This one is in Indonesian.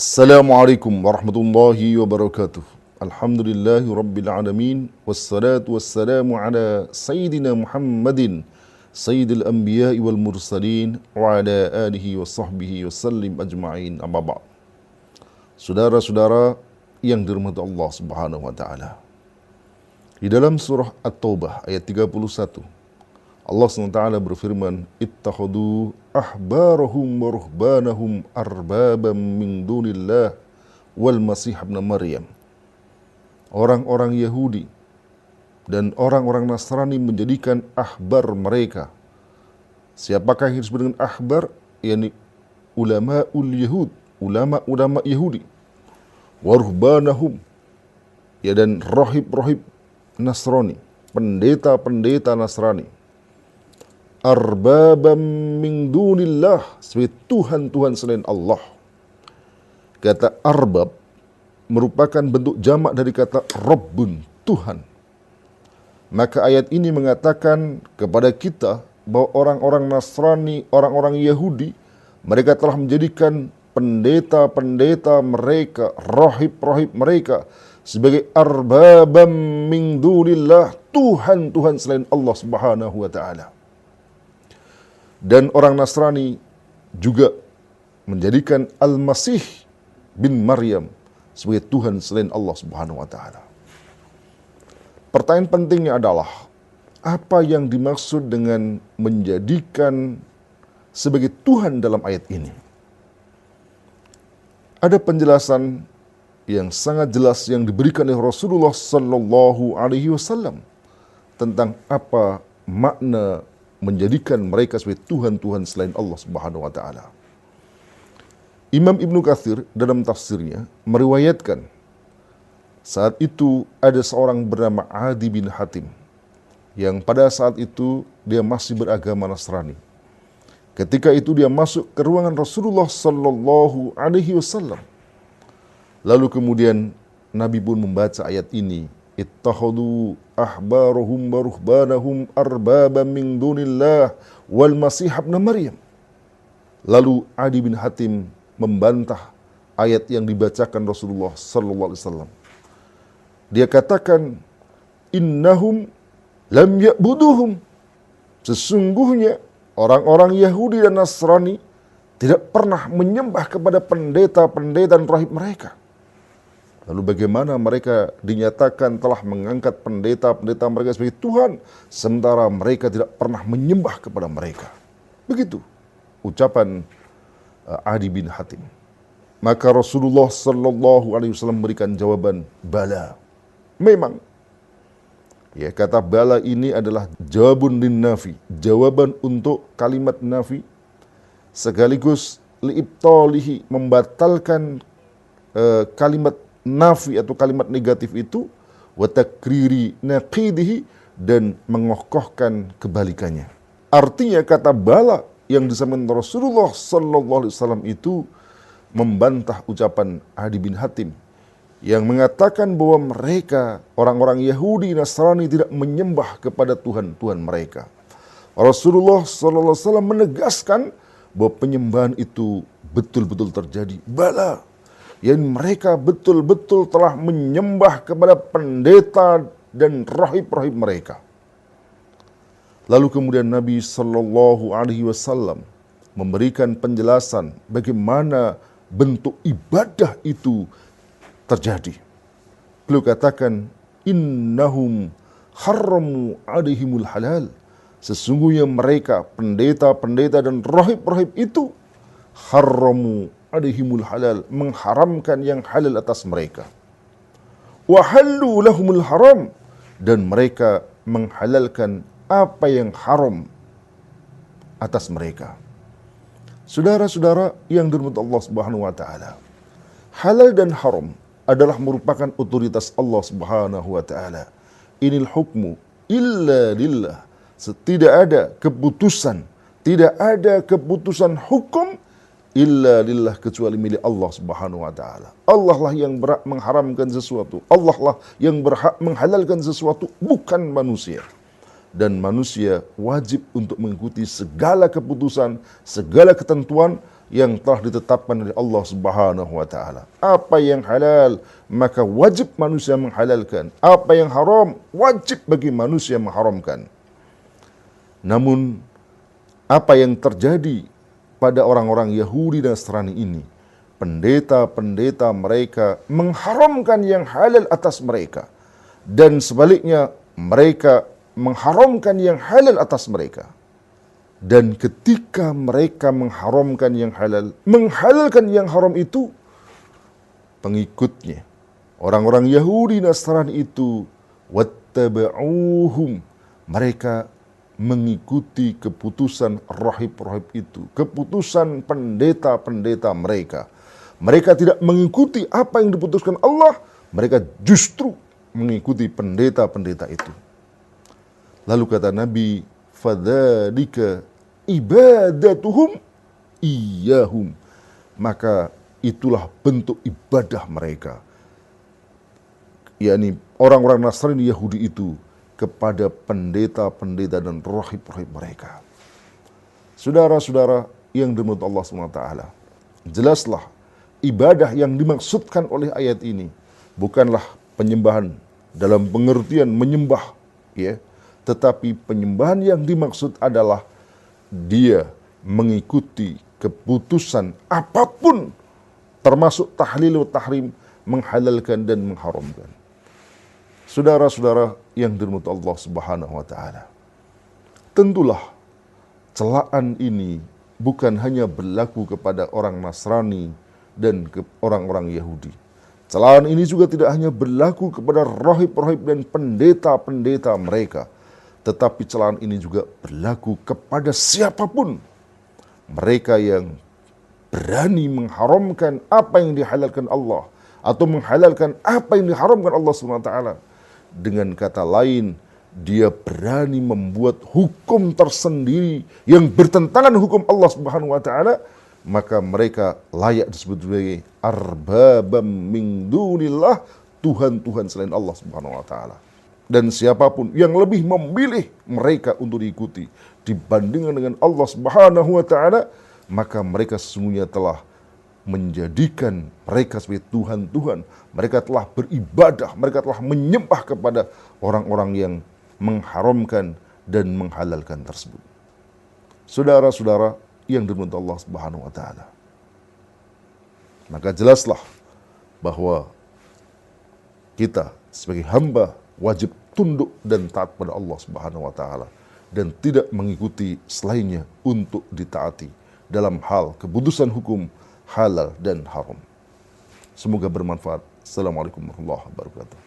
Assalamualaikum warahmatullahi wabarakatuh. Alhamdulillahi rabbil alamin. Wassalatu wassalamu ala Sayyidina Muhammadin Sayyidil anbiya'i wal mursalin wa ala alihi wa sahbihi wasallim ajma'in, amma ba'd. Saudara-saudara yang dirahmati Allah subhanahu wa ta'ala, di dalam surah At-Taubah ayat 31, Allah SWT berfirman, ittakhadu ahbarahum wa ruhbanahum arbabam min dunillah wal masih ibn Maryam. Orang-orang Yahudi dan orang-orang Nasrani menjadikan ahbar mereka. Siapakah yang disebut dengan ahbar? Yani ulama'ul Yahud, ulama-ulama Yahudi. Wa ruhbanahum, ya, dan rohib-rohib Nasrani, pendeta-pendeta Nasrani. Arbabam min dunillah, sebagai Tuhan-Tuhan selain Allah. Kata arbab merupakan bentuk jamak dari kata Rabbun, Tuhan. Maka ayat ini mengatakan kepada kita bahwa orang-orang Nasrani, orang-orang Yahudi, mereka telah menjadikan pendeta-pendeta mereka, rohib-rohib mereka sebagai arbabam min dunillah, Tuhan-Tuhan selain Allah subhanahu wa ta'ala. Dan orang Nasrani juga menjadikan Al-Masih bin Maryam sebagai Tuhan selain Allah subhanahu wa ta'ala. Pertanyaan pentingnya adalah, apa yang dimaksud dengan menjadikan sebagai Tuhan dalam ayat ini? Ada penjelasan yang sangat jelas yang diberikan oleh Rasulullah sallallahu alaihi wasallam tentang apa makna menjadikan mereka sebagai Tuhan-Tuhan selain Allah subhanahu wa ta'ala. Imam Ibnu Katsir dalam tafsirnya meriwayatkan, saat itu ada seorang bernama Adi bin Hatim, yang pada saat itu dia masih beragama Nasrani. Ketika itu dia masuk ke ruangan Rasulullah sallallahu alaihi wasallam. Lalu kemudian Nabi pun membaca ayat ini, ittakhadu ahbarahum wa ruhbanahum arbaba min dunillah wal masih ibn Maryam. Lalu Adi bin Hatim membantah ayat yang dibacakan Rasulullah sallallahu alaihi wasallam. Dia katakan, innahum lam ya'buduhum, sesungguhnya orang-orang Yahudi dan Nasrani tidak pernah menyembah kepada pendeta-pendeta dan rahib mereka. Lalu bagaimana mereka dinyatakan telah mengangkat pendeta-pendeta mereka sebagai Tuhan, sementara mereka tidak pernah menyembah kepada mereka? Begitu ucapan Adi bin Hatim. Maka Rasulullah sallallahu alaihi wasallam memberikan jawaban, bala. Memang. Ya, kata bala ini adalah jawabun lin nafi, jawaban untuk kalimat nafi, sekaligus li'ibtalihi, membatalkan kalimat nafi atau kalimat negatif itu, wa takriri naqidihi, dan mengokohkan kebalikannya. Artinya kata bala yang disampaikan Rasulullah sallallahu alaihi wasallam itu membantah ucapan Adi bin Hatim yang mengatakan bahwa mereka, orang-orang Yahudi Nasrani, tidak menyembah kepada Tuhan-Tuhan mereka. Rasulullah sallallahu alaihi wasallam menegaskan bahwa penyembahan itu betul-betul terjadi. Bala, yang mereka betul-betul telah menyembah kepada pendeta dan rahib-rahib mereka. Lalu kemudian Nabi sallallahu alaihi wasallam memberikan penjelasan bagaimana bentuk ibadah itu terjadi. Beliau katakan, innahum harramu alaihimul halal, sesungguhnya mereka, pendeta-pendeta dan rahib-rahib itu, harramu alaihimul halal, mengharamkan yang halal atas mereka. Wa hallu lahumul haram, dan mereka menghalalkan apa yang haram atas mereka. Saudara-saudara yang dirahmati Allah subhanahu wa ta'ala, halal dan haram adalah merupakan otoritas Allah subhanahu wa ta'ala. Inil hukmu illa lillah, tidak ada keputusan hukum illa lillah, kecuali milik Allah subhanahu wa ta'ala. Allah lah yang berhak mengharamkan sesuatu, Allah lah yang berhak menghalalkan sesuatu, bukan manusia. Dan manusia wajib untuk mengikuti segala keputusan, segala ketentuan yang telah ditetapkan oleh Allah Subhanahu wa taala. Apa yang halal, maka wajib manusia menghalalkan. Apa yang haram, wajib bagi manusia mengharamkan. Namun apa yang terjadi pada orang-orang Yahudi dan Nasrani ini, pendeta-pendeta mereka mengharamkan yang halal atas mereka, dan sebaliknya mereka mengharamkan yang halal atas mereka. Dan ketika mereka mengharamkan yang halal, menghalalkan yang haram itu, pengikutnya, orang-orang Yahudi Nasrani itu, wattaba'uhum, mereka mengikuti keputusan rahib-rahib itu, keputusan pendeta-pendeta mereka. Mereka tidak mengikuti apa yang diputuskan Allah, mereka justru mengikuti pendeta-pendeta itu. Lalu kata Nabi, fadzalika ibadatuhum iyahum, maka itulah bentuk ibadah mereka, yakni orang-orang Nasrani Yahudi itu kepada pendeta-pendeta dan rahib-rahib mereka. Saudara-saudara yang dirahmati Allah SWT, jelaslah ibadah yang dimaksudkan oleh ayat ini bukanlah penyembahan dalam pengertian menyembah, ya, tetapi penyembahan yang dimaksud adalah dia mengikuti keputusan apapun, termasuk tahlil wa tahrim, menghalalkan dan mengharamkan. Saudara-saudara yang dirahmati Allah Subhanahu wa taala, tentulah celaan ini bukan hanya berlaku kepada orang Nasrani dan orang-orang Yahudi. Celaan ini juga tidak hanya berlaku kepada rahib-rahib dan pendeta-pendeta mereka, tetapi celaan ini juga berlaku kepada siapapun mereka yang berani mengharamkan apa yang dihalalkan Allah atau menghalalkan apa yang diharamkan Allah SWT. Dengan kata lain, dia berani membuat hukum tersendiri yang bertentangan hukum Allah Subhanahu wa taala, maka mereka layak disebut sebagai arbabam min dunillah, Tuhan-Tuhan selain Allah Subhanahu wa taala. Dan siapapun yang lebih memilih mereka untuk diikuti dibandingkan dengan Allah Subhanahu wa taala, maka mereka sesungguhnya telah menjadikan mereka sebagai Tuhan-Tuhan. Mereka telah beribadah, mereka telah menyembah kepada orang-orang yang mengharamkan dan menghalalkan tersebut. Saudara-saudara yang dirahmati Allah Subhanahu wa taala, maka jelaslah bahwa kita sebagai hamba wajib tunduk dan taat pada Allah Subhanahu wa taala dan tidak mengikuti selainnya untuk ditaati dalam hal keputusan hukum halal dan haram. Semoga bermanfaat. Assalamualaikum warahmatullahi wabarakatuh.